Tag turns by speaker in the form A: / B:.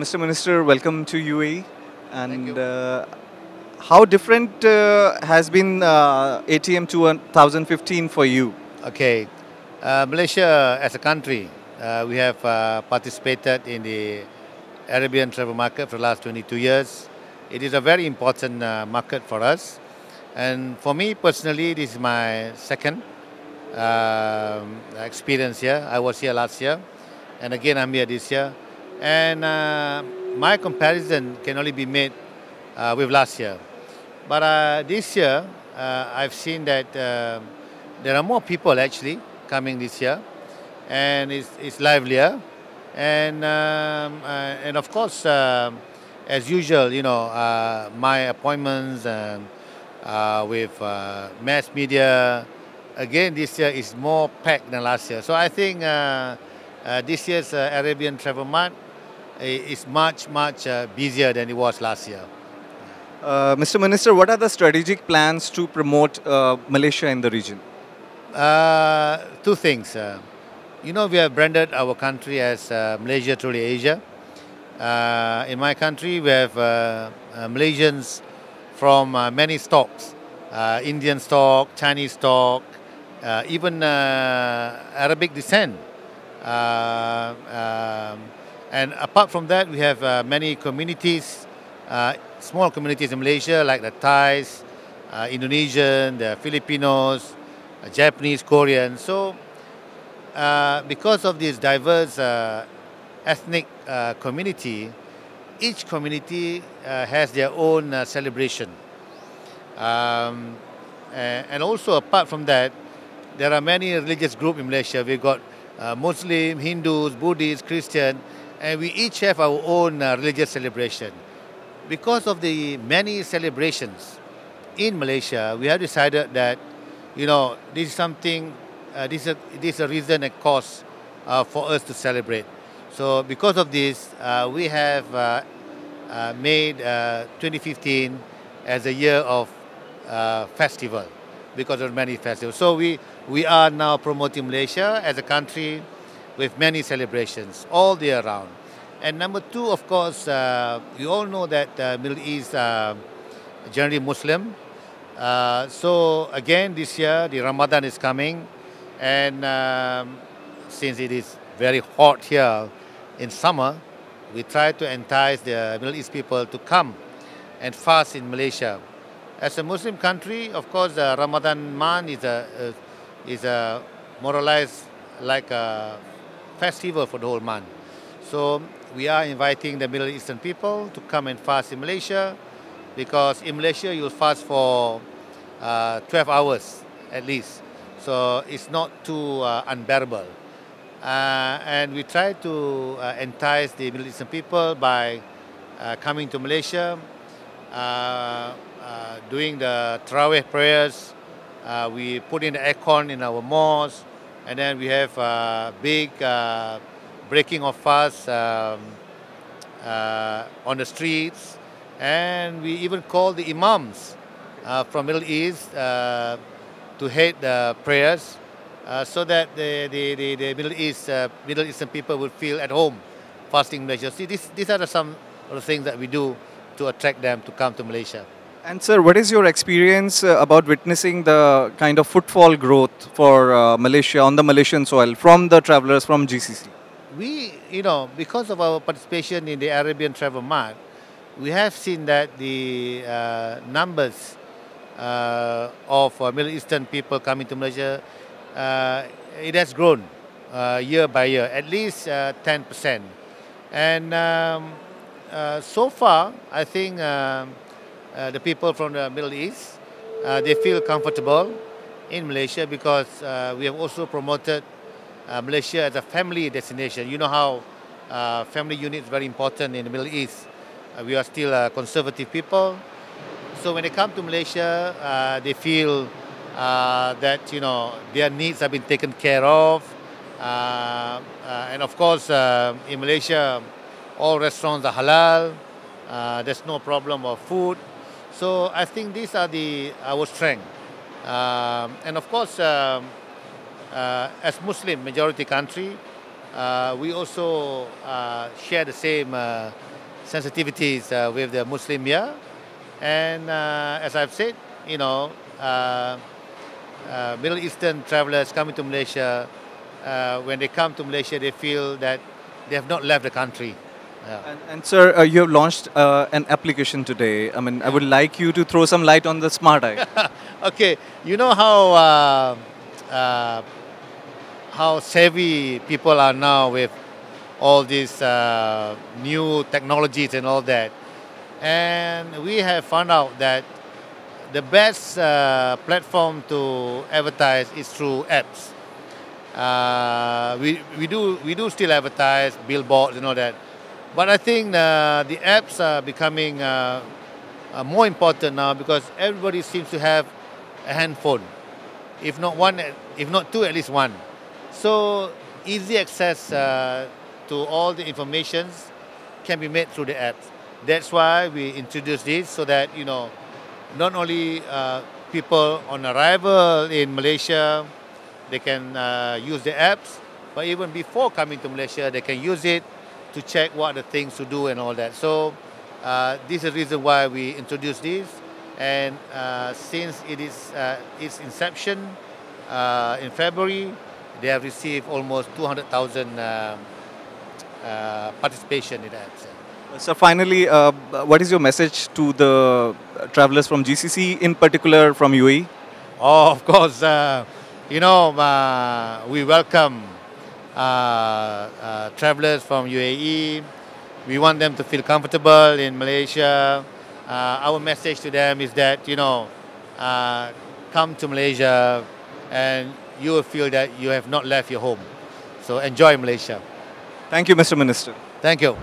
A: Mr. Minister, welcome to UAE.
B: Thank
A: And
B: you.
A: how different has been ATM 2015 for you?
B: Okay, Malaysia as a country, we have participated in the Arabian travel market for the last 22 years. It is a very important market for us. And for me personally, this is my second experience here. I was here last year, and again I'm here this year. And my comparison can only be made with last year. But this year, I've seen that there are more people actually coming this year, and it's livelier. And of course, as usual, my appointments with mass media, again this year is more packed than last year. So I think this year's Arabian Travel Mart is much busier than it was last year.
A: Mr. Minister, what are the strategic plans to promote Malaysia in the region?
B: Two things. We have branded our country as Malaysia Truly Asia. In my country, we have Malaysians from many stocks, Indian stock, Chinese stock, even Arabic descent. And apart from that, we have many communities, small communities in Malaysia, like the Thais, Indonesian, the Filipinos, Japanese, Korean. So, because of this diverse ethnic community, each community has their own celebration. And also, apart from that, there are many religious groups in Malaysia. We've got Muslim, Hindus, Buddhists, Christian, and we each have our own religious celebration. Because of the many celebrations in Malaysia, we have decided that, this is something, this is a reason and cause for us to celebrate. So because of this, we have made 2015 as a year of festival because of many festivals. So we are now promoting Malaysia as a country with many celebrations all the year round. And number two, of course, we all know that Middle East generally Muslim. So again, this year the Ramadan is coming, and since it is very hot here in summer, we try to entice the Middle East people to come and fast in Malaysia. As a Muslim country, of course, the Ramadan month is more or less like a festival for the whole month. So we are inviting the Middle Eastern people to come and fast in Malaysia, because in Malaysia you'll fast for 12 hours at least. So it's not too unbearable. And we try to entice the Middle Eastern people by coming to Malaysia, doing the Tarawih prayers. We put in the aircon in our mosque, and then we have big breaking of fast on the streets, and we even call the imams from Middle East to head the prayers, so that the Middle Eastern people will feel at home fasting in Malaysia. See, these are some of the things that we do to attract them to come to Malaysia.
A: And sir, what is your experience about witnessing the kind of footfall growth for Malaysia on the Malaysian soil from the travelers from GCC?
B: We, because of our participation in the Arabian Travel Mart, we have seen that the numbers of Middle Eastern people coming to Malaysia, it has grown year by year, at least 10%. And so far, I think the people from the Middle East, they feel comfortable in Malaysia, because we have also promoted Malaysia as a family destination. You know how family unit is very important in the Middle East. We are still conservative people. So when they come to Malaysia, they feel that their needs have been taken care of. And of course, in Malaysia, all restaurants are halal. There's no problem of food. So I think these are our strength. And of course, as Muslim majority country, we also share the same sensitivities with the Muslim here. And as I've said, you know, Middle Eastern travelers coming to Malaysia, when they come to Malaysia, they feel that they have not left the country. Yeah.
A: And sir, you have launched an application today. I mean, I would like you to throw some light on the Smart Eye.
B: Okay, you know how savvy people are now with all these new technologies and all that. And we have found out that the best platform to advertise is through apps. We do still advertise billboards and all that, but I think the apps are becoming more important now because everybody seems to have a handphone, if not one, if not two, at least one. So easy access to all the informations can be made through the apps. That's why we introduced this so that, you know, not only people on arrival in Malaysia, they can use the apps, but even before coming to Malaysia, they can use it to check what are the things to do and all that. So this is the reason why we introduced this. And since it is its inception in February, they have received almost 200,000 participation in that.
A: So finally, what is your message to the travelers from GCC, in particular from UAE?
B: Oh, of course, you know, we welcome travelers from UAE. We want them to feel comfortable in Malaysia. Our message to them is that, you know, come to Malaysia and you will feel that you have not left your home. So enjoy Malaysia.
A: Thank you, Mr. Minister.
B: Thank you.